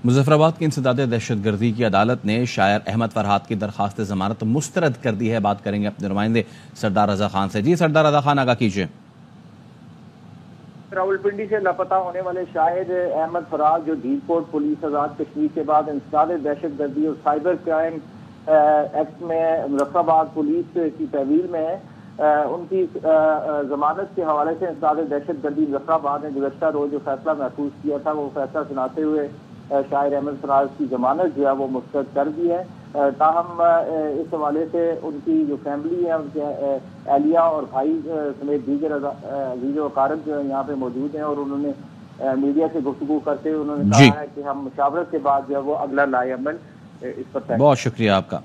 मुजफ्फराबाद की इंसदाद दहशत गर्दी की अदालत ने शायर अहमद फरहाद की दरख्वास्त जमानत मुस्तरद कर दी है। बात करेंगे अपने नुमाइंदे सरदार रजा खान से। जी सरदार रजा खान, आगाह कीजिए। रावलपिंडी से लापता होने वाले शायर अहमद फरहाद जो धीरकोट पुलिस आजाद कश्मीर के बाद इंसदाद दहशत गर्दी और साइबर क्राइम एक्ट में मुजफ्फराबाद पुलिस की तहवील में है, उनकी जमानत के हवाले से इंसदाद दहशत गर्दी मुजफ्फराबाद ने गुज़श्ता रोज जो फैसला महफूज किया था, वो फैसला सुनाते हुए शायर अहमद फरहाद की जमानत जो है वो मुस्तरद कर दी है। ताहम इस हवाले से उनकी जो फैमिली है, उनके एहलिया और भाई समेत दीगर अजीज व अकारब जो यहाँ पे मौजूद हैं, और उन्होंने मीडिया से गुफ्तगू करते हुए उन्होंने कहा है कि हम मुशावरत के बाद जो है वो अगला लाए अमल इस पर। बहुत शुक्रिया आपका।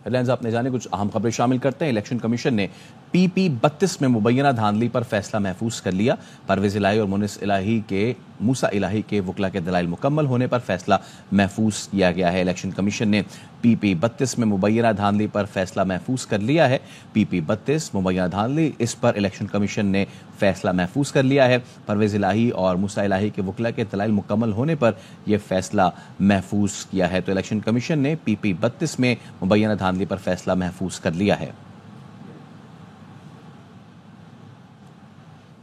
हेडलाइंस आपने जाने, कुछ अहम खबरें शामिल करते हैं। इलेक्शन कमीशन ने PP 32 में मुबैना धांधली पर फैसला महफूज कर लिया। परवेज इलाही और मूसा इलाही के वकला के दलाइल मुकम्मल होने पर फैसला महफूज किया गया है। इलेक्शन कमीशन ने PP 32 में मुबैना धांधली पर फैसला महफूज कर लिया है। PP 32 मुबैना धांधली, इस पर इलेक्शन कमीशन ने फैसला महफूज कर लिया है। परवेज इलाही और मूसा इलाही के वकला के दलाइल मुकम्मल होने पर यह फैसला महफूज किया है। तो इलेक्शन कमीशन ने PP 32 में मुबैना धांधली पर फैसला महफूज कर लिया है।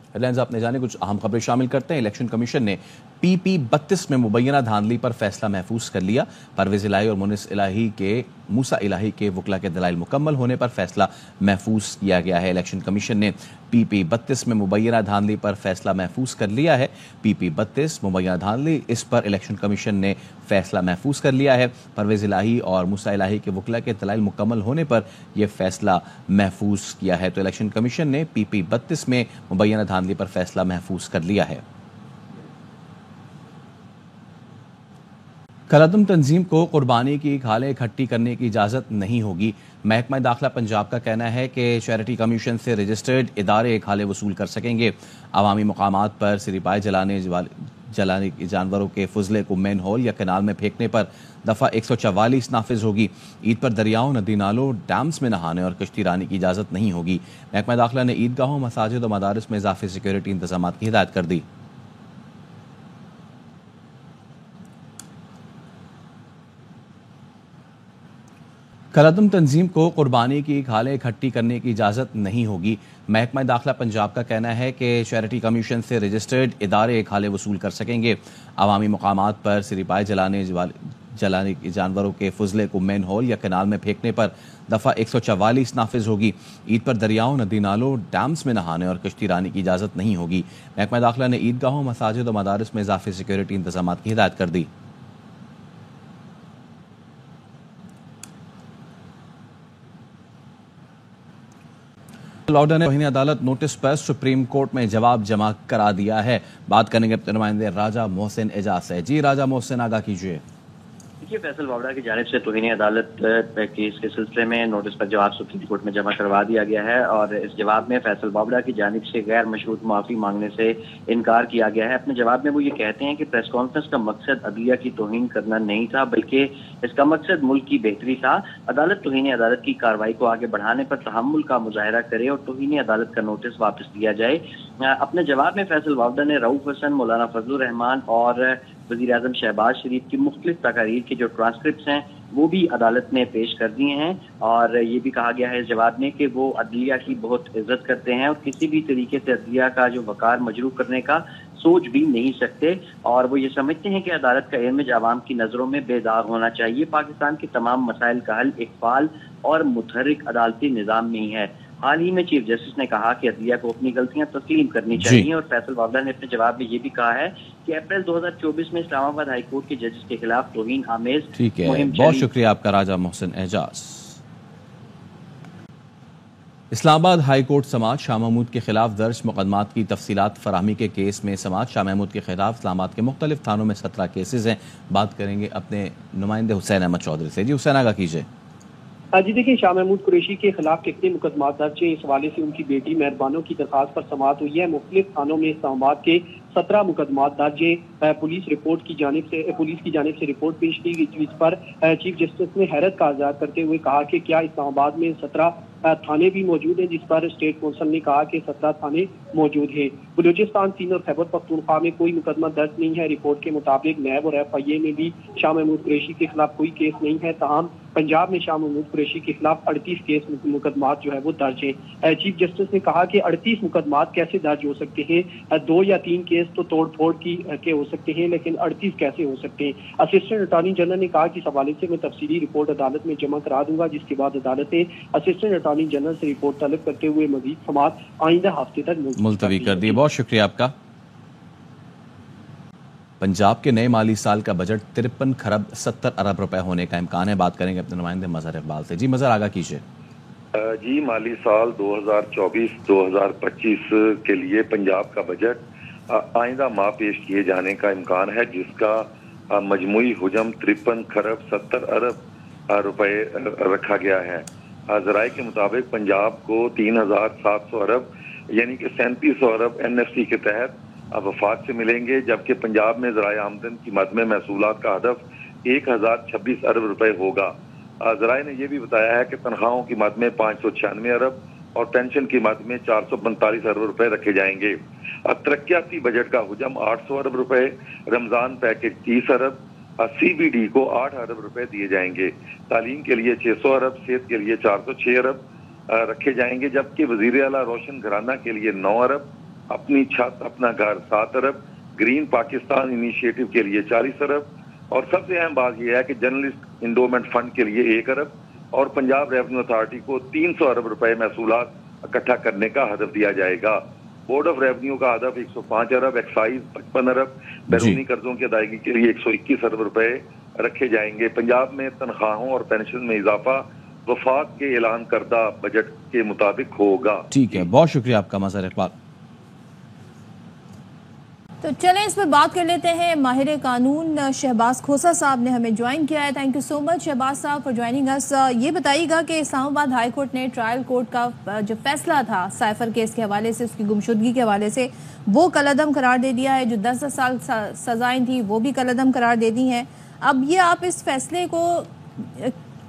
हेडलाइंस आपने जाने, कुछ अहम खबरें शामिल करते हैं। इलेक्शन कमीशन ने PP 32 में मुबैना धांधली पर फैसला महफूज कर लिया। परवेज इलाही और मूसा इलाही के वकला के दलाइल मुकम्मल होने पर फैसला महफूज किया गया है। इलेक्शन कमीशन ने PP 32 में मुबैना धांधली पर फैसला महफूज कर लिया है। PP 32 मुबैना धांधली, इस पर इलेक्शन कमीशन ने फैसला महफूज कर लिया है। परवेज इलाही और मूसा इलाही के वकला के दलाइल मुकम्मल होने पर यह फैसला महफूज किया है। तो इलेक्शन कमीशन ने PP 32 में मुबैना धांधली पर फैसला महफूज कर लिया है। कलअदम तंजीम को कुर्बानी की खालें इकट्ठी करने की इजाज़त नहीं होगी। महकमा दाखिला पंजाब का कहना है कि चैरिटी कमीशन से रजिस्टर्ड इदारे खाले वसूल कर सकेंगे। अवामी मकामात पर सिरिपाए जलाने जानवरों के फुजले को मैन होल या कैनाल में फेंकने पर दफ़ा 144 नाफिज होगी। ईद पर दरियाओं, नदी नालों, डैम्स में नहाने और कश्ती रानी की इजाज़त नहीं होगी। महकमा दाखिला ने ईदगाहों, मसाजिद और मदारिस में इजाफी सिक्योरिटी इंतजाम की हिदायत कर दी। कलअदम तंजीम को कुर्बानी की खालें इकट्ठी करने की इजाज़त नहीं होगी। महकमा दाखिला पंजाब का कहना है कि चैरिटी कमीशन से रजिस्टर्ड इदारे खाले वसूल कर सकेंगे। अवामी मकामात पर सिरिपाए जलाने जानवरों के फुजले को मैन होल या कैनाल में फेंकने पर दफ़ा 144 नाफिज होगी। ईद पर दरियाओं, नदी नालों, डैम्स में नहाने और कश्ती रानी की इजाज़त नहीं होगी। महकमा दाखिला ने ईदगाहों, मसाजिद और मदारिस में इजाफी सिक्योरिटी इंतजाम की हिदायत कर दी। लॉर्डर ने तौहीन अदालत नोटिस पर सुप्रीम कोर्ट में जवाब जमा करा दिया है। बात करेंगे अपने नुमाइंदे राजा मोहसिन एजाज से। जी राजा मोहसिन, आगाह कीजिए। देखिए, फैसल बावड़ा की जानिब से तौहीन अदालत केस के सिलसिले में नोटिस पर जवाब सुप्रीम कोर्ट में जमा करवा दिया गया है, और इस जवाब में फैसल बावड़ा की जानिब से गैर मशरूत माफ़ी मांगने से इनकार किया गया है। अपने जवाब में वो ये कहते हैं कि प्रेस कॉन्फ्रेंस का मकसद अदलिया की तौहीन करना नहीं था, बल्कि इसका मकसद मुल्क की बेहतरी था। अदालत तौहीन अदालत की कार्रवाई को आगे बढ़ाने पर तहम्मुल का मुजाहरा करे और तौहीन अदालत का नोटिस वापस लिया जाए। अपने जवाब में फैसल बावड़ा ने रऊफ हसन, मौलाना फजलुर रहमान और वज़ीर आज़म शहबाज शरीफ की मुख्तलिफ तकारीर के जो ट्रांसक्रिप्ट्स हैं वो भी अदालत ने पेश कर दिए हैं, और ये भी कहा गया है इस जवाब में कि वो अदलिया की बहुत इज्जत करते हैं और किसी भी तरीके से अदलिया का जो वकार मजरूह करने का सोच भी नहीं सकते, और वो ये समझते हैं कि अदालत का इमेज आवाम की नज़रों में बेदाग होना चाहिए। पाकिस्तान के तमाम मसाइल का हल एक फाल और मुतहर्रिक अदालती निज़ाम में ही है। हाल ही में चीफ जस्टिस ने कहा कि अदलिया को अपनी गलतियां तस्लीम करनी चाहिए, और फैसल बावड़ा ने अपने जवाब में ये भी कहा है कि अप्रैल 2024 में इस्लामाबाद हाई कोर्ट के जजेस के खिलाफ तौहीन आमेज मुहिम बहुत शुक्रिया आपका राजा मोहसिन एजाज। इस्लामाबाद हाई कोर्ट समात शाह महमूद के खिलाफ दर्ज मुकदमात की तफसीलात फराहमी के केस में समात शाह महमूद के खिलाफ इस्लामाबाद के मुख्तलिफ थानों में 17 केसेज हैं। बात करेंगे अपने नुमाइंदे हुसैन अहमद चौधरी से। जी हुसैन, आगाह कीजिए। जी देखिए, शाह महमूद कुरैशी के खिलाफ कितने मुकदमा दर्ज हैं, इस हवाले से उनकी बेटी मेहरबानों की दरखास्त पर समाअत हुई है। मुख्तलिफ थानों में इस्लामाबाद के 17 मुकदमात दर्ज हैं। पुलिस की जानिब से रिपोर्ट पेश की गई, जिस पर चीफ जस्टिस ने हैरत का इजहार करते हुए कहा कि क्या इस्लामाबाद में 17 थाने भी मौजूद हैं, जिस पर स्टेट काउंसिल ने कहा कि 17 थाने मौजूद हैं। बलूचिस्तान, सिंध और खैबर पख्तूनख्वा में कोई मुकदमा दर्ज नहीं है। रिपोर्ट के मुताबिक नैब और FIA में भी शाह महमूद कुरैशी के खिलाफ कोई केस नहीं है। तमाम पंजाब में शाह महमूद कुरैशी के खिलाफ 38 केस मुकदमात जो है वो दर्ज हैं। चीफ जस्टिस ने कहा कि 38 मुकदमात कैसे दर्ज हो सकते हैं? 2 या 3 केस तो तोड़ फोड़ के हो सकते हैं, लेकिन 38 कैसे हो सकते हैं? असिस्टेंट अटॉर्नी जनरल ने कहा कि इस हवाले से मैं तफसीली रिपोर्ट अदालत में जमा करा दूंगा, जिसके बाद अदालत ने असिस्टेंट अटॉर्नी जनरल से रिपोर्ट तलब करते हुए मजीद समाअत आइंदा हफ्ते तक मुलतवी कर दी। बहुत शुक्रिया आपका। पंजाब के नए माली साल का बजट 53 खरब 70 अरब रुपए होने का इम्कान है। बात करेंगे अपने नुमाइंदे मजहर इकबाल से। जी मजहर, आगा कीजिए। जी, माली साल 2024-2025 के लिए पंजाब का बजट आइंदा माह पेश किए जाने का इम्कान है, जिसका मजमूई हुजम 53 खरब 70 अरब रुपए रखा गया है। ज़राए के मुताबिक पंजाब को 3700 अरब यानी कि 3700 अरब NFC के तहत वफाक से मिलेंगे, जबकि पंजाब में ज़राए आमदन की मद में महसूलात का हदफ 1026 अरब रुपए होगा। ज़राए ने यह भी बताया है कि तनख्वाहों की मद में 596 अरब और पेंशन की मद में 445 अरब रुपए रखे जाएंगे। तरक्याती बजट का हुजम 800 अरब रुपए, रमज़ान पैकेज 30 अरब, CBD को 8 अरब रुपए दिए जाएंगे। तालीम के लिए 600 अरब, सेहत के लिए 406 अरब रखे जाएंगे, जबकि वज़ीर आला रोशन घराना के लिए 9 अरब, अपनी छत अपना घर 7 अरब, ग्रीन पाकिस्तान इनिशिएटिव के लिए 40 अरब और सबसे अहम बात यह है कि जर्नलिस्ट इंडोमेंट फंड के लिए 1 अरब और पंजाब रेवेन्यू अथॉरिटी को 300 अरब रुपए महसूलात इकट्ठा करने का हदफ दिया जाएगा। बोर्ड ऑफ रेवेन्यू का हदफ 105 अरब, एक्साइज 55 अरब, बैरूनी कर्जों की अदायगी के लिए 121 अरब रुपए रखे जाएंगे। पंजाब में तनख्वाहों और पेंशन में इजाफा वफाक के ऐलान करदा बजट के मुताबिक होगा। ठीक है, बहुत शुक्रिया आपका मजहर इकबाल। तो चलें इस पर बात कर लेते हैं। माहिर कानून शहबाज खोसा साहब ने हमें ज्वाइन किया है। Thank you so much Shahbaz साहब फॉर ज्वाइनिंग अस। ये बताइएगा कि इस्लामाबाद हाई कोर्ट ने ट्रायल कोर्ट का जो फैसला था साइफर केस के हवाले से, उसकी गुमशुदगी के हवाले से, वो कलअदम करार दे दिया है। जो 10 साल सजाएं थी वो भी कलअदम करार दे दी हैं। अब ये आप इस फैसले को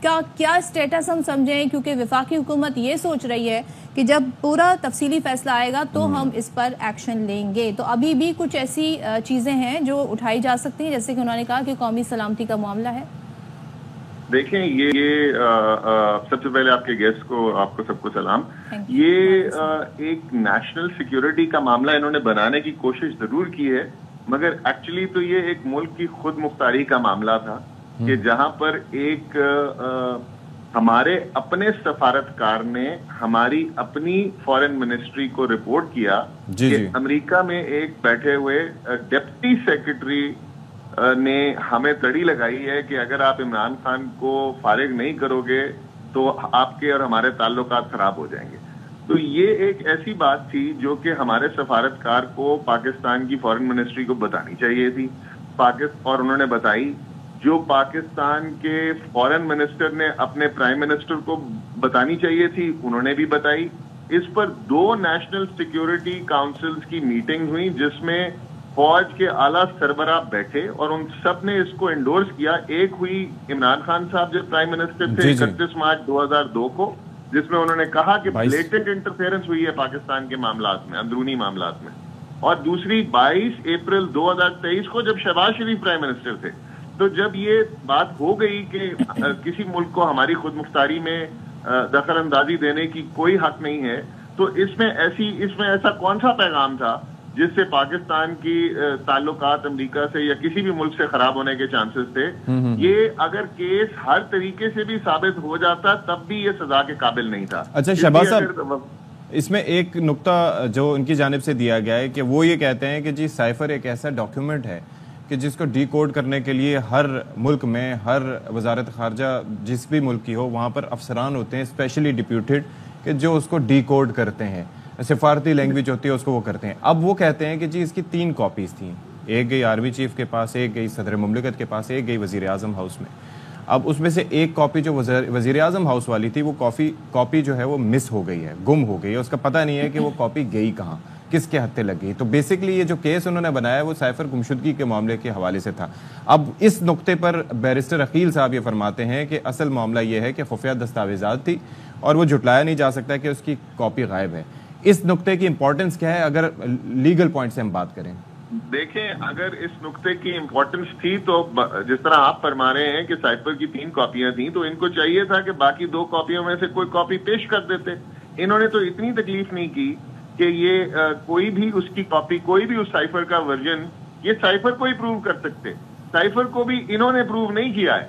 का क्या स्टेटस हम समझें, क्योंकि वफाकी हुकूमत ये सोच रही है कि जब पूरा तफसीली फैसला आएगा तो हम इस पर एक्शन लेंगे। तो अभी भी कुछ ऐसी चीज़ें हैं जो उठाई जा सकती हैं, जैसे कि उन्होंने कहा कि कौमी सलामती का मामला है। देखें, ये सबसे पहले आपके गेस्ट को, आपको सबको सलाम। ये एक नेशनल सिक्योरिटी का मामला इन्होंने बनाने की कोशिश जरूर की है, मगर एक्चुअली तो ये एक मुल्क की खुद मुख्तारी का मामला था कि जहां पर एक हमारे अपने सफारतकार ने हमारी अपनी फॉरेन मिनिस्ट्री को रिपोर्ट किया कि अमेरिका में एक बैठे हुए डिप्टी सेक्रेटरी ने हमें तड़ी लगाई है कि अगर आप इमरान खान को फारिग नहीं करोगे तो आपके और हमारे ताल्लुकात खराब हो जाएंगे। तो ये एक ऐसी बात थी जो कि हमारे सफारतकार को पाकिस्तान की फॉरेन मिनिस्ट्री को बतानी चाहिए थी, और उन्होंने बताई। जो पाकिस्तान के फॉरेन मिनिस्टर ने अपने प्राइम मिनिस्टर को बतानी चाहिए थी, उन्होंने भी बताई। इस पर 2 नेशनल सिक्योरिटी काउंसिल्स की मीटिंग हुई, जिसमें फौज के आला सरबराह बैठे और उन सब ने इसको एंडोर्स किया। एक हुई इमरान खान साहब जो प्राइम मिनिस्टर थे 31 मार्च 2002 को, जिसमें उन्होंने कहा कि ब्लेटेंट इंटरफेरेंस हुई है पाकिस्तान के मामलात में, अंदरूनी मामलात में। और दूसरी 22 अप्रैल 2023 को, जब शहबाज शरीफ प्राइम मिनिस्टर थे। तो जब ये बात हो गई कि किसी मुल्क को हमारी खुद मुख्तारी में दखल अंदाजी देने की कोई हक नहीं है, तो इसमें ऐसा कौन सा पैगाम था जिससे पाकिस्तान की ताल्लुकात अमेरिका से या किसी भी मुल्क से खराब होने के चांसेस थे। ये अगर केस हर तरीके से भी साबित हो जाता तब भी ये सजा के काबिल नहीं था। अच्छा शहबाज साहब, इसमें एक नुक्ता जो उनकी जानिब से दिया गया है कि वो ये कहते हैं कि जी साइफर एक ऐसा डॉक्यूमेंट है कि जिसको डिकोड करने के लिए हर मुल्क में, हर वजारत खारजा जिस भी मुल्क की हो, वहाँ पर अफसरान होते हैं स्पेशली डिप्यूटेड कि जो उसको डिकोड करते हैं, सिफारती लैंग्वेज होती है उसको वो करते हैं। अब वो कहते हैं कि जी इसकी 3 कॉपीज़ थी, एक गई आर्मी चीफ के पास, एक गई सदर मुमलिकत के पास, एक गई वज़ीर आज़म हाउस में। अब उसमें से एक कॉपी जो वज़ीर आज़म हाउस वाली थी, वो कॉपी जो है वो मिस हो गई है, गुम हो गई है, उसका पता नहीं है कि वो कॉपी गई कहाँ। کس کے ہتھے لگ گئی. تو بیسکلی یہ جو کیس انہوں نے بنایا وہ سائفر گمشدگی کے معاملے کے حوالے سے تھا. اب اس نقطے پر بیرسٹر عقیل صاحب یہ فرماتے ہیں کہ اصل معاملہ یہ ہے کہ خفیہ دستاویزات تھی اور وہ جھٹلایا نہیں جا سکتا کہ اس کی کاپی غائب ہے. اس نقطے کی امپورٹنس کیا ہے اگر لیگل پوائنٹ سے ہم بات کریں؟ دیکھیں اگر اس نقطے کی امپورٹنس تھی تو جس طرح آپ فرما رہے ہیں کہ سائفر کی 3 کاپیاں تھیں تو ان کو چاہیے تھا کہ باقی 2 کاپیوں میں سے کوئی کاپی پیش کر دیتے. انہوں نے تو اتنی تکلیف نہیں کی کہ یہ کوئی بھی اس کی کاپی, کوئی بھی اس سائفر کا ورژن یہ سائفر کو ہی پروو کر سکتے. سائفر کو بھی انہوں نے پروو نہیں کیا ہے.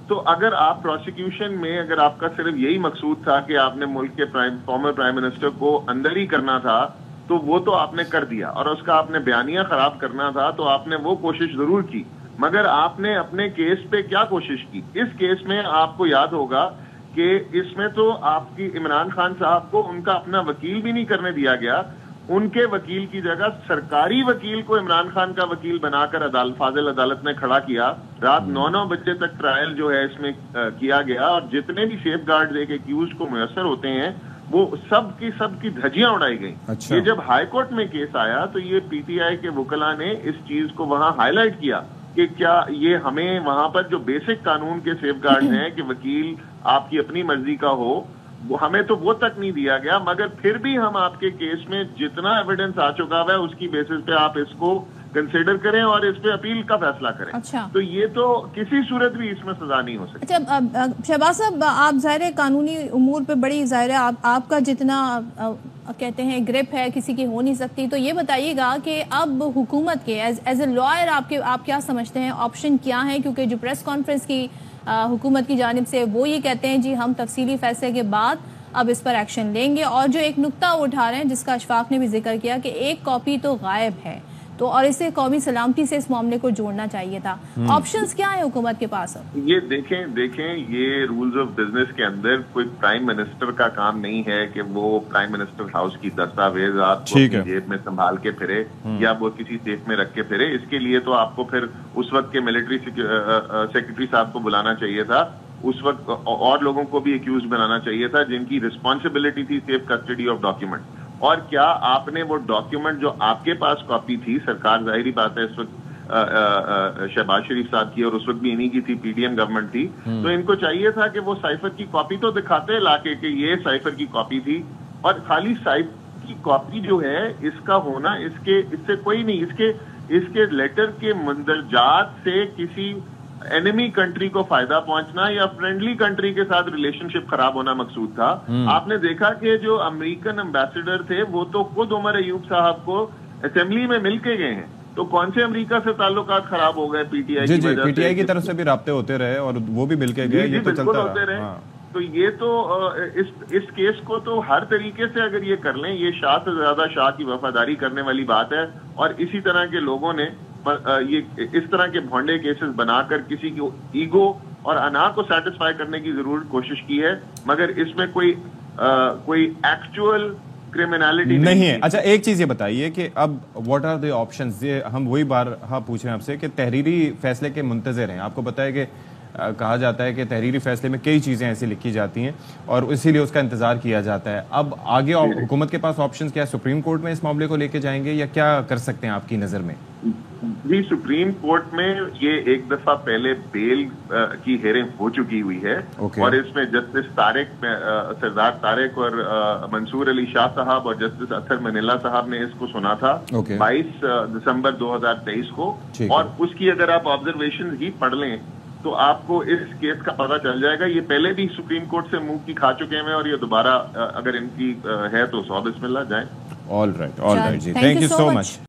تو اگر آپ پروسیکیوشن میں اگر آپ کا صرف یہی مقصود تھا کہ آپ نے ملک کے فارمر پرائم منسٹر کو اندر ہی کرنا تھا تو وہ تو آپ نے کر دیا, اور اس کا آپ نے بیانیہ خراب کرنا تھا تو آپ نے وہ کوشش ضرور کی, مگر آپ نے اپنے کیس پہ کیا کوشش کی؟ اس کیس میں آپ کو یاد ہوگا کہ اس میں تو آپ کی عمران خان صاحب کو ان کا اپنا وکیل بھی نہیں کرنے دیا گیا. ان کے وکیل کی جگہ سرکاری وکیل کو عمران خان کا وکیل بنا کر فاضل عدالت نے کھڑا کیا. رات 9 بجے تک ٹرائل جو ہے اس میں کیا گیا, اور جتنے بھی سیف گارڈ ایک ایکیوز کو میسر ہوتے ہیں وہ سب کی دھجیاں اڑائی گئیں. یہ جب ہائی کورٹ میں کیس آیا تو یہ پی ٹی آئی کے وکلاء نے اس چیز کو وہاں ہائی لائٹ کیا کہ کیا یہ ہمیں وہاں پر جو بیسک قانون کے سیف گارڈ ہیں کہ وکیل آپ کی اپنی مرضی کا ہو, ہمیں تو وہ تک نہیں دیا گیا, مگر پھر بھی ہم آپ کے کیس میں جتنا ایویڈنس آ چکا ہوا ہے اس کی بیسس پہ آپ اس کو کنسیڈر کریں اور اس پہ اپیل کا فیصلہ کریں. تو یہ تو کسی صورت بھی اس میں سزا نہیں ہو سکتی. اچھا شہباز صاحب, آپ ظاہر قانونی امور پہ بڑی ظاہر آپ کا جتنا کہتے ہیں گرپ ہے کسی کی ہو نہیں سکتی, تو یہ بتائیے گا کہ اب حکومت کے ایز اے لائر آپ کیا سمجھتے ہیں, آپشن کیا ہیں؟ کیونکہ جو پریس کانفرنس کی حکومت کی جانب سے وہ یہ کہتے ہیں جی ہم تفصیلی فیصلے کے بعد اب اس پر ایکشن لیں گے, اور جو ایک نقطہ اٹھا رہے ہیں جس کا اشفاق نے بھی ذکر کیا کہ 1 کاپی تو غائب ہے, تو اور اسے قومی سلامتی سے اس معاملے کو جوڑنا چاہیے تھا. آپشنز کیا ہیں حکومت کے پاس؟ یہ دیکھیں یہ رولز آف بزنس کے اندر کوئی پرائم منسٹر کا کام نہیں ہے کہ وہ پرائم منسٹر ہاؤس کی دستاویزات کو جیب میں سنبھال کے پھرے یا وہ کسی سیف میں رکھ کے پھرے. اس کے لیے تو آپ کو پھر اس وقت کے ملٹری سیکرٹری صاحب کو بلانا چاہیے تھا, اس وقت اور لوگوں کو بھی ایکیوز بنانا چاہیے تھا جن کی رسپانسبلٹی تھی سیف کسٹڈی آف ڈاکیومنٹ. اور کیا آپ نے وہ ڈاکیومنٹ جو آپ کے پاس کاپی تھی, سرکار ظاہری بات ہے اس وقت شہباز شریف صاحب کی اور اس وقت بھی انہی کی تھی, پی ڈی ایم گورنمنٹ تھی, تو ان کو چاہیے تھا کہ وہ سائفر کی کاپی تو دکھاتے لا کے کہ یہ سائفر کی کاپی تھی. اور خالی سائفر کی کاپی جو ہے اس کا ہونا اس سے کوئی نہیں, اس کے لیٹر کے مندرجات سے کسی اینمی کنٹری کو فائدہ پہنچنا یا فرینڈلی کنٹری کے ساتھ ریلیشن شپ خراب ہونا مقصود تھا. آپ نے دیکھا کہ جو امریکن امبیسڈر تھے وہ تو خود عمر ایوب صاحب کو اسمبلی میں مل کے گئے ہیں, تو کون سے امریکہ سے تعلقات خراب ہو گئے پی ٹی آئی کی وجہ سے؟ پی ٹی آئی کی طرف سے بھی رابطے ہوتے رہے اور وہ بھی مل کے گئے, یہ تو چلتا رہا. تو یہ تو اس کیس کو تو ہر طریقے سے اگر یہ کر لیں, یہ شاہ سے زیادہ شاہ کی وفاداری کرنے والی بات ہے. اور اسی طرح کے لوگوں نے یہ اس طرح کے بھونڈے کیسز بنا کر کسی کی ایگو اور انا کو سیٹسفائی کرنے کی ضرور کوشش کی ہے, مگر اس میں کوئی ایکچوئل کرمنالٹی نہیں ہے. اچھا ایک چیز یہ بتائیے کہ اب واٹ آر دی آپشنز, ہم وہی بار پوچھ رہے ہیں آپ سے کہ تحریری فیصلے کے منتظر ہیں. آپ کو پتا ہے کہ کہا جاتا ہے کہ تحریری فیصلے میں کئی چیزیں ایسی لکھی جاتی ہیں اور اسی لیے اس کا انتظار کیا جاتا ہے. اب آگے حکومت کے پاس آپشنز کیا ہے؟ سپریم کورٹ میں اس معاملے کو لے کے جائیں گے یا کیا کر سکتے ہیں آپ کی نظر میں؟ جی سپریم کورٹ میں یہ ایک دفعہ پہلے بیل کی ہیئرنگ ہو چکی ہوئی ہے, اور اس میں جسٹس سردار طارق اور منصور علی شاہ صاحب اور جسٹس اطہر منیلا صاحب نے اس کو سنا تھا 22 دسمبر 2023 کو. اور اس کی اگر آپ آبزرویشن ہی پڑھ لیں تو آپ کو اس کیس کا پتہ چل جائے گا. یہ پہلے بھی سپریم کورٹ سے منہ کی کھا چکے ہیں اور یہ دوبارہ اگر ان کی ہے تو بسم اللہ جائیں. آل رائٹ جی, تھینک یو سو مچ.